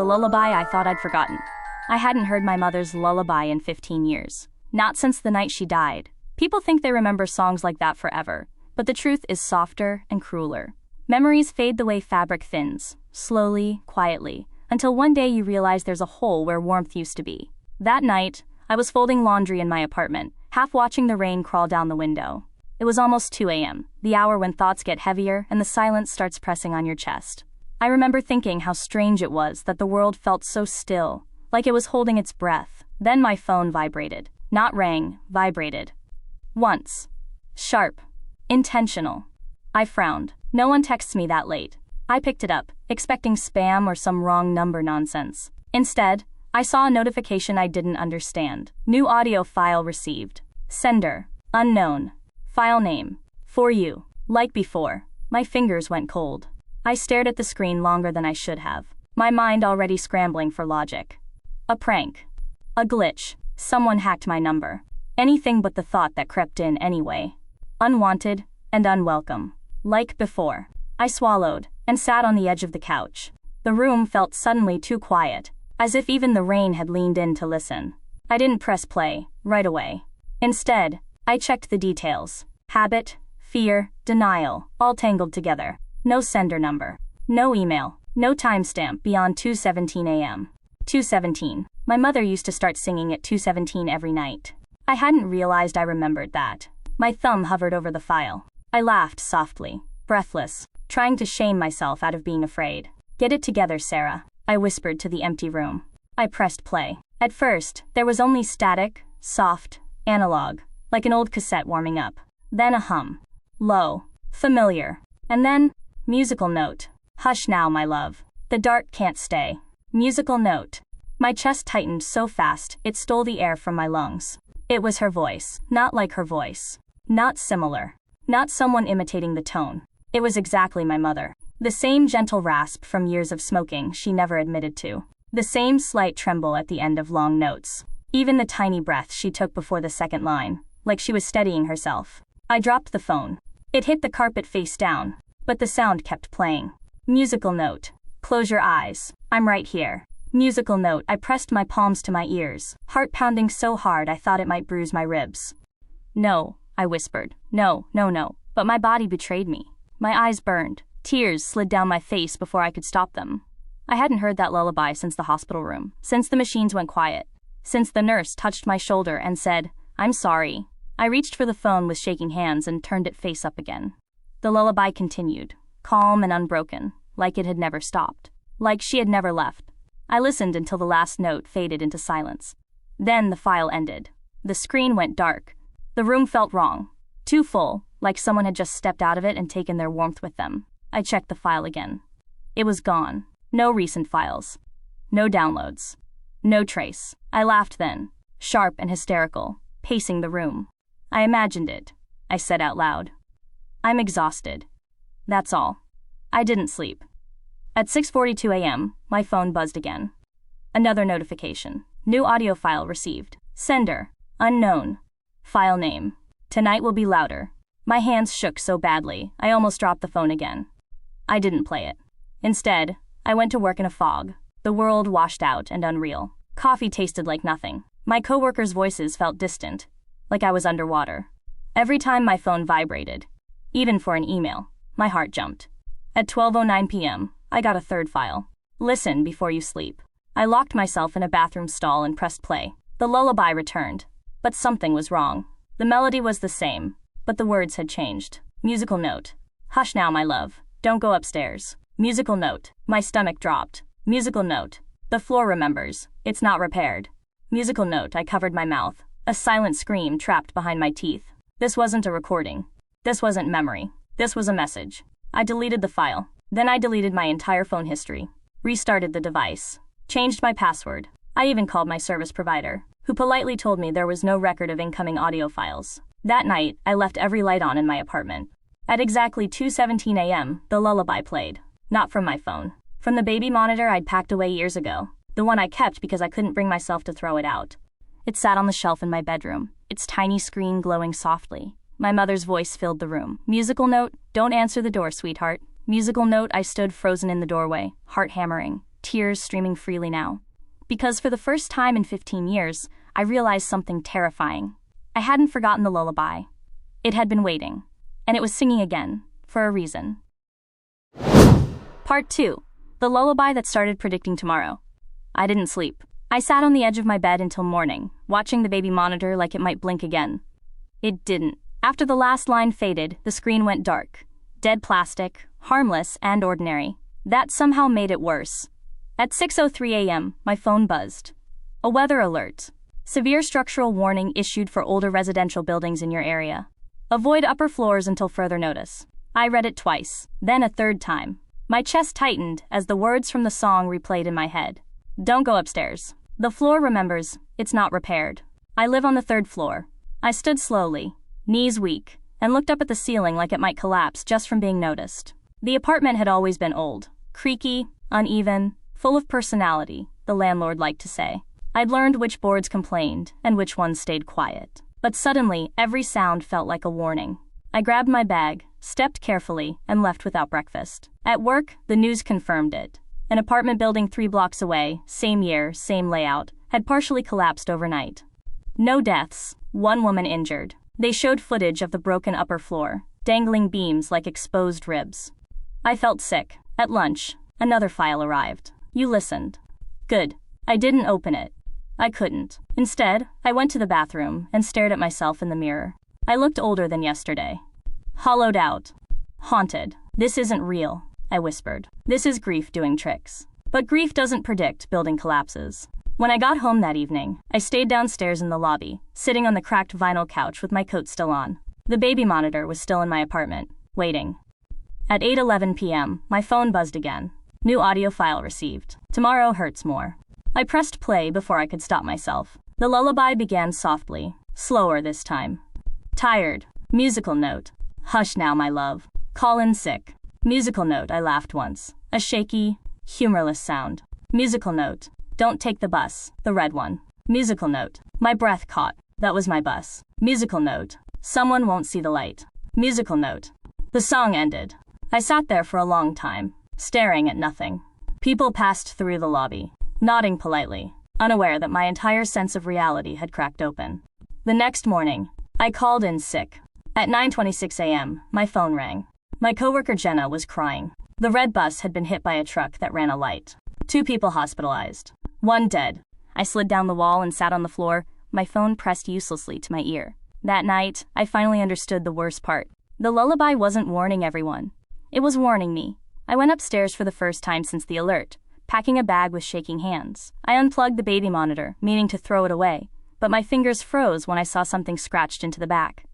the lullaby I thought I'd forgotten. I hadn't heard my mother's lullaby in 15 years. Not since the night she died. People think they remember songs like that forever, but the truth is softer and crueler. Memories fade the way fabric thins, slowly, quietly, until one day you realize there's a hole where warmth used to be. That night, I was folding laundry in my apartment, half watching the rain crawl down the window. It was almost 2 a.m., the hour when thoughts get heavier and the silence starts pressing on your chest. I remember thinking how strange it was that the world felt so still, like it was holding its breath. Then my phone vibrated. Not rang, vibrated. Once. Sharp. Intentional. I frowned. No one texts me that late. I picked it up, expecting spam or some wrong number nonsense. Instead, I saw a notification I didn't understand. New audio file received. Sender. Unknown. File name. For you. Like before. My fingers went cold. I stared at the screen longer than I should have, my mind already scrambling for logic. A prank. A glitch. Someone hacked my number. Anything but the thought that crept in anyway. Unwanted and unwelcome. Like before. I swallowed and sat on the edge of the couch. The room felt suddenly too quiet, as if even the rain had leaned in to listen. I didn't press play right away. Instead, I checked the details. Habit, fear, denial, all tangled together. No sender number. No email. No timestamp beyond 2:17 a.m. 2:17. My mother used to start singing at 2:17 every night. I hadn't realized I remembered that. My thumb hovered over the file. I laughed softly, breathless, trying to shame myself out of being afraid. Get it together, Sarah, I whispered to the empty room. I pressed play. At first, there was only static, soft, analog, like an old cassette warming up. Then a hum. Low. Familiar. And then, musical note. Hush now, my love. The dark can't stay. Musical note. My chest tightened so fast, it stole the air from my lungs. It was her voice, not like her voice. Not similar. Not someone imitating the tone. It was exactly my mother. The same gentle rasp from years of smoking she never admitted to. The same slight tremble at the end of long notes. Even the tiny breath she took before the second line, like she was steadying herself. I dropped the phone. It hit the carpet face down, but the sound kept playing. Musical note. Close your eyes. I'm right here. Musical note. I pressed my palms to my ears, heart pounding so hard I thought it might bruise my ribs. No, I whispered. No. But my body betrayed me. My eyes burned. Tears slid down my face before I could stop them. I hadn't heard that lullaby since the hospital room, since the machines went quiet, since the nurse touched my shoulder and said, "I'm sorry." I reached for the phone with shaking hands and turned it face up again. The lullaby continued, calm and unbroken, like it had never stopped, like she had never left. I listened until the last note faded into silence. Then the file ended. The screen went dark. The room felt wrong. Too full, like someone had just stepped out of it and taken their warmth with them. I checked the file again. It was gone. No recent files. No downloads. No trace. I laughed then, sharp and hysterical, pacing the room. I imagined it. I said out loud. I'm exhausted. That's all. I didn't sleep. At 6:42 a.m., my phone buzzed again. Another notification. New audio file received. Sender. Unknown. File name. Tonight will be louder. My hands shook so badly, I almost dropped the phone again. I didn't play it. Instead, I went to work in a fog. The world washed out and unreal. Coffee tasted like nothing. My coworkers' voices felt distant, like I was underwater. Every time my phone vibrated, even for an email, my heart jumped. At 12:09 p.m., I got a third file. Listen before you sleep. I locked myself in a bathroom stall and pressed play. The lullaby returned, but something was wrong. The melody was the same, but the words had changed. Musical note. Hush now, my love. Don't go upstairs. Musical note. My stomach dropped. Musical note. The floor remembers. It's not repaired. Musical note. I covered my mouth. A silent scream trapped behind my teeth. This wasn't a recording. This wasn't memory. This was a message. I deleted the file. Then I deleted my entire phone history. Restarted the device. Changed my password. I even called my service provider, who politely told me there was no record of incoming audio files. That night, I left every light on in my apartment. At exactly 2:17 a.m., the lullaby played. Not from my phone. From the baby monitor I'd packed away years ago. The one I kept because I couldn't bring myself to throw it out. It sat on the shelf in my bedroom, its tiny screen glowing softly. My mother's voice filled the room. Musical note. Don't answer the door, sweetheart. Musical note. I stood frozen in the doorway, heart hammering. tears streaming freely now. Because for the first time in 15 years, I realized something terrifying. I hadn't forgotten the lullaby. It had been waiting. And it was singing again, for a reason. Part 2. The lullaby that started predicting tomorrow. I didn't sleep. I sat on the edge of my bed until morning, watching the baby monitor like it might blink again. It didn't. After the last line faded, the screen went dark. Dead plastic, harmless and ordinary. That somehow made it worse. At 6:03 a.m., my phone buzzed. A weather alert. Severe structural warning issued for older residential buildings in your area. Avoid upper floors until further notice. I read it twice, then a third time. My chest tightened as the words from the song replayed in my head. Don't go upstairs. The floor remembers, it's not repaired. I live on the 3rd floor. I stood slowly, knees weak, and looked up at the ceiling like it might collapse just from being noticed. The apartment had always been old, creaky, uneven, full of personality, the landlord liked to say. I'd learned which boards complained and which ones stayed quiet. But suddenly, every sound felt like a warning. I grabbed my bag, stepped carefully, and left without breakfast. At work, the news confirmed it. An apartment building 3 blocks away, same year, same layout, had partially collapsed overnight. No deaths, 1 woman injured. They showed footage of the broken upper floor, dangling beams like exposed ribs. I felt sick. At lunch, another file arrived. You listened. Good. I didn't open it. I couldn't. Instead, I went to the bathroom and stared at myself in the mirror. I looked older than yesterday. Hollowed out. Haunted. This isn't real, I whispered. This is grief doing tricks. But grief doesn't predict building collapses. When I got home that evening, I stayed downstairs in the lobby, sitting on the cracked vinyl couch with my coat still on. The baby monitor was still in my apartment, waiting. At 8:11 p.m., my phone buzzed again. New audio file received. Tomorrow hurts more. I pressed play before I could stop myself. The lullaby began softly, slower this time. Tired. Musical note. Hush now, my love. Call in sick. Musical note, I laughed once. A shaky, humorless sound. Musical note. Don't take the bus, the red one. Musical note. My breath caught. That was my bus. Musical note. Someone won't see the light. Musical note. The song ended. I sat there for a long time, staring at nothing. People passed through the lobby, nodding politely, unaware that my entire sense of reality had cracked open. The next morning, I called in sick. At 9:26 a.m., my phone rang. My coworker Jenna was crying. The red bus had been hit by a truck that ran a light. 2 people hospitalized. 1 dead. I slid down the wall and sat on the floor, my phone pressed uselessly to my ear. That night, I finally understood the worst part. The lullaby wasn't warning everyone. It was warning me. I went upstairs for the first time since the alert, packing a bag with shaking hands. I unplugged the baby monitor, meaning to throw it away, but my fingers froze when I saw something scratched into the back.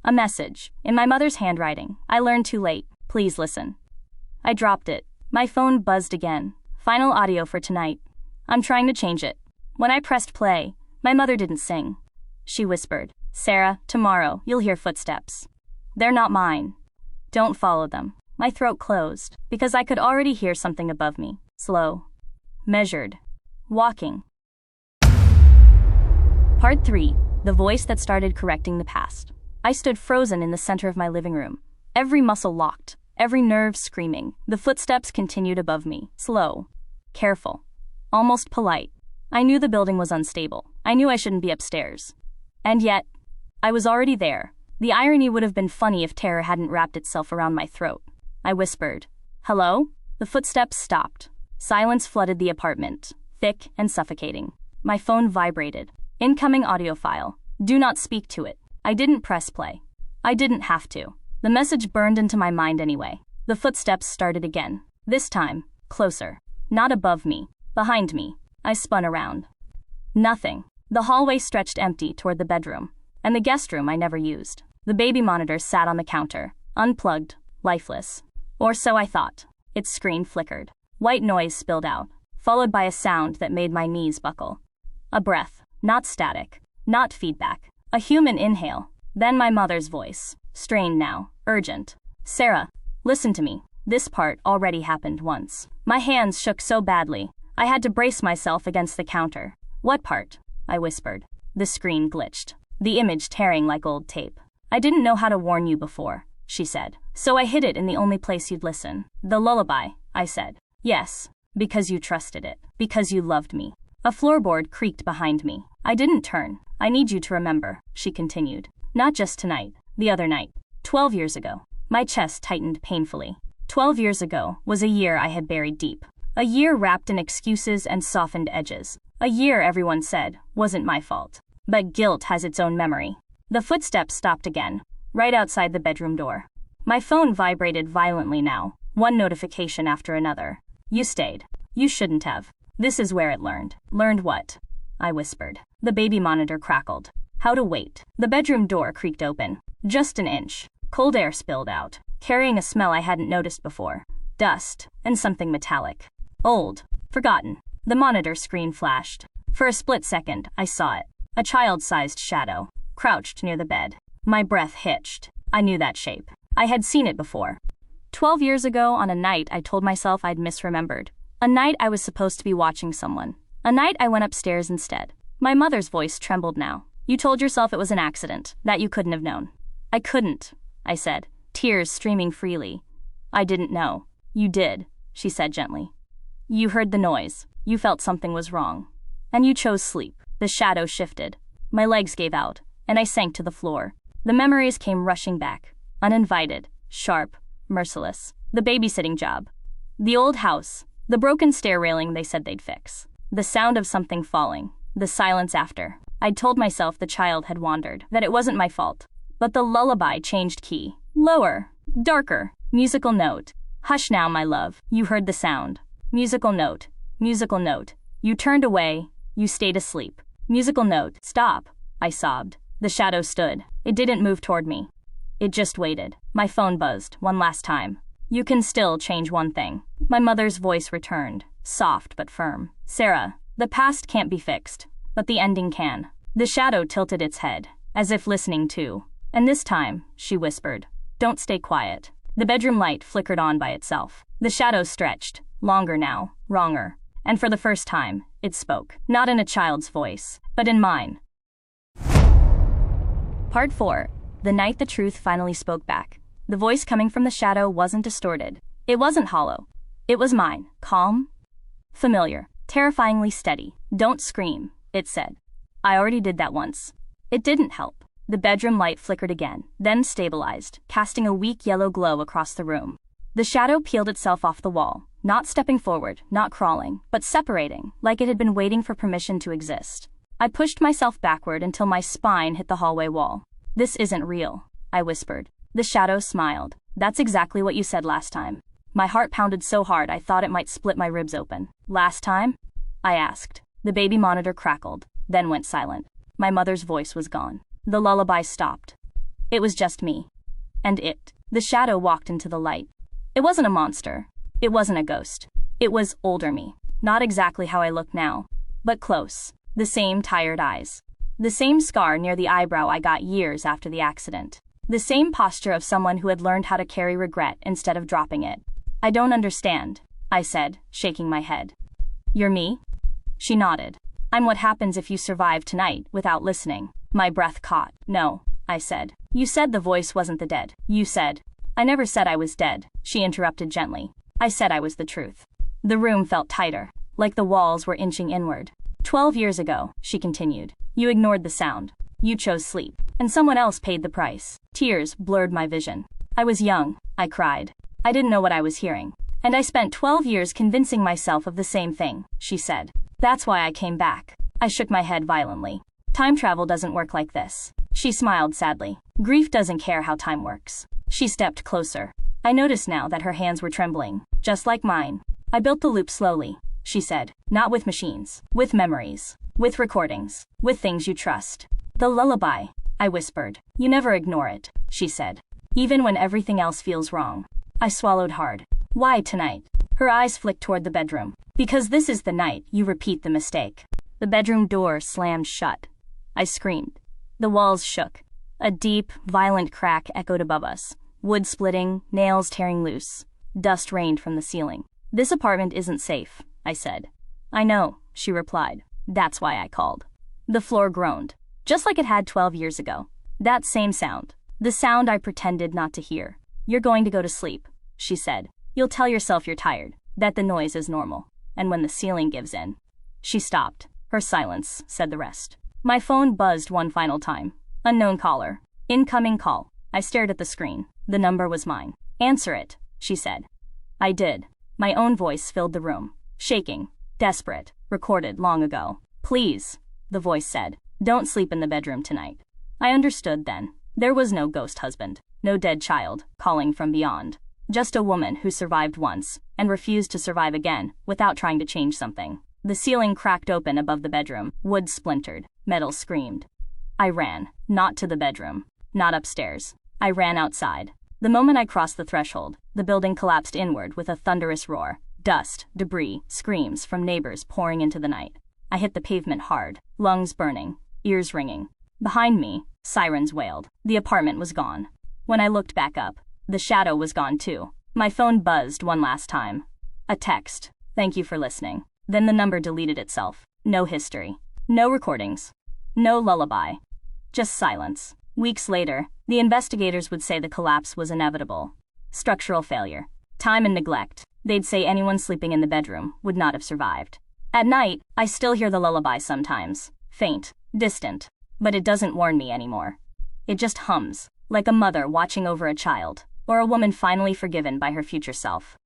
A message, in my mother's handwriting. I learned too late. Please listen. I dropped it. My phone buzzed again. Final audio for tonight. I'm trying to change it. When I pressed play, my mother didn't sing. She whispered, Sarah, tomorrow, you'll hear footsteps. They're not mine. Don't follow them. My throat closed, because I could already hear something above me. Slow. Measured. Walking. Part 3. The voice that started correcting the past. I stood frozen in the center of my living room. Every muscle locked, every nerve screaming. The footsteps continued above me. Slow. Careful. Almost polite. I knew the building was unstable. I knew I shouldn't be upstairs. And yet, I was already there. The irony would have been funny if terror hadn't wrapped itself around my throat. I whispered, Hello? The footsteps stopped. Silence flooded the apartment, thick and suffocating. My phone vibrated. Incoming audio file. Do not speak to it. I didn't press play. I didn't have to. The message burned into my mind anyway. The footsteps started again. This time, closer. Not above me. Behind me. I spun around. Nothing. The hallway stretched empty toward the bedroom, and the guest room I never used. The baby monitor sat on the counter, unplugged, lifeless. Or so I thought. Its screen flickered. White noise spilled out, followed by a sound that made my knees buckle. A breath, not static, not feedback. A human inhale. Then my mother's voice, strained now, urgent. Sarah, listen to me. This part already happened once. My hands shook so badly, I had to brace myself against the counter. What part? I whispered. The screen glitched, the image tearing like old tape. I didn't know how to warn you before, she said. So I hid it in the only place you'd listen. The lullaby, I said. Yes, Because you trusted it. Because you loved me. A floorboard creaked behind me. I didn't turn. I need you to remember, she continued. Not just tonight. The other night. 12 years ago. My chest tightened painfully. 12 years ago was a year I had buried deep. A year wrapped in excuses and softened edges. A year everyone said wasn't my fault. But guilt has its own memory. The footsteps stopped again, right outside the bedroom door. My phone vibrated violently now, one notification after another. You stayed. You shouldn't have. This is where it learned. Learned what? I whispered. The baby monitor crackled. How to wait. The bedroom door creaked open. Just an inch. Cold air spilled out, carrying a smell I hadn't noticed before. Dust, and something metallic. Old. Forgotten. The monitor screen flashed. For a split second, I saw it. A child-sized shadow, crouched near the bed. My breath hitched. I knew that shape. I had seen it before. 12 years ago, on a night I told myself I'd misremembered. A night I was supposed to be watching someone. A night I went upstairs instead. My mother's voice trembled now. You told yourself it was an accident, that you couldn't have known. I couldn't, I said, tears streaming freely. I didn't know. You did, she said gently. You heard the noise. You felt something was wrong. And you chose sleep. The shadow shifted. My legs gave out, and I sank to the floor. The memories came rushing back, uninvited, sharp, merciless. The babysitting job. The old house. The broken stair railing they said they'd fix. The sound of something falling. The silence after. I'd told myself the child had wandered, that it wasn't my fault. But the lullaby changed key. Lower. Darker. Musical note. Hush now, my love. You heard the sound. Musical note. Musical note. You turned away. You stayed asleep. Musical note. Stop. I sobbed. The shadow stood. It didn't move toward me. It just waited. My phone buzzed, one last time. You can still change one thing. My mother's voice returned, soft but firm. Sarah, the past can't be fixed, but the ending can. The shadow tilted its head, as if listening too. And this time, she whispered, don't stay quiet. The bedroom light flickered on by itself. The shadow stretched, longer now, wronger. And for the first time, it spoke, not in a child's voice, but in mine. Part 4. The night the truth finally spoke back. The voice coming from the shadow wasn't distorted. It wasn't hollow. It was mine, calm, familiar, terrifyingly steady. Don't scream, it said. I already did that once. It didn't help. The bedroom light flickered again, then stabilized, casting a weak yellow glow across the room. The shadow peeled itself off the wall, not stepping forward, not crawling, but separating, like it had been waiting for permission to exist. I pushed myself backward until my spine hit the hallway wall. This isn't real, I whispered. The shadow smiled. That's exactly what you said last time. My heart pounded so hard I thought it might split my ribs open. Last time? I asked. The baby monitor crackled, then went silent. My mother's voice was gone. The lullaby stopped. It was just me. And it. The shadow walked into the light. It wasn't a monster. It wasn't a ghost. It was older me. Not exactly how I look now, but close. The same tired eyes. The same scar near the eyebrow I got years after the accident. The same posture of someone who had learned how to carry regret instead of dropping it. I don't understand, I said, shaking my head. You're me? She nodded. I'm what happens if you survive tonight without listening. My breath caught. No, I said. You said the voice wasn't the dead. You said. I never said I was dead, she interrupted gently. I said I was the truth. The room felt tighter, like the walls were inching inward. 12 years ago, she continued, you ignored the sound. You chose sleep, and someone else paid the price. Tears blurred my vision. I was young, I cried. I didn't know what I was hearing. And I spent 12 years convincing myself of the same thing, she said. That's why I came back. I shook my head violently. Time travel doesn't work like this. She smiled sadly. Grief doesn't care how time works. She stepped closer. I noticed now that her hands were trembling, just like mine. I built the loop slowly, she said. Not with machines. With memories. With recordings. With things you trust. The lullaby, I whispered. You never ignore it, she said. Even when everything else feels wrong. I swallowed hard. Why tonight? Her eyes flicked toward the bedroom. Because this is the night you repeat the mistake. The bedroom door slammed shut. I screamed. The walls shook. A deep, violent crack echoed above us. Wood splitting, nails tearing loose. Dust rained from the ceiling. This apartment isn't safe, I said. I know, she replied. That's why I called. The floor groaned. Just like it had 12 years ago. That same sound. The sound I pretended not to hear. You're going to go to sleep, she said. You'll tell yourself you're tired, that the noise is normal. and when the ceiling gives in. She stopped. Her silence said the rest. My phone buzzed one final time. Unknown caller. Incoming call. I stared at the screen. The number was mine. Answer it, she said. I did. My own voice filled the room. Shaking. Desperate. Recorded long ago. Please, the voice said. Don't sleep in the bedroom tonight. I understood then. There was no ghost husband. No dead child, calling from beyond. Just a woman who survived once, and refused to survive again, without trying to change something. The ceiling cracked open above the bedroom. Wood splintered. Metal screamed. I ran. Not to the bedroom. Not upstairs. I ran outside. The moment I crossed the threshold, the building collapsed inward with a thunderous roar. Dust, debris, screams from neighbors pouring into the night. I hit the pavement hard, lungs burning, ears ringing. Behind me, sirens wailed. The apartment was gone. When I looked back up, the shadow was gone too. My phone buzzed one last time. A text. Thank you for listening. Then the number deleted itself. No history. No recordings. No lullaby. Just silence. Weeks later, the investigators would say the collapse was inevitable. Structural failure. Time and neglect. They'd say anyone sleeping in the bedroom would not have survived. At night, I still hear the lullaby sometimes. Faint. Distant. But it doesn't warn me anymore. It just hums, like a mother watching over a child, or a woman finally forgiven by her future self.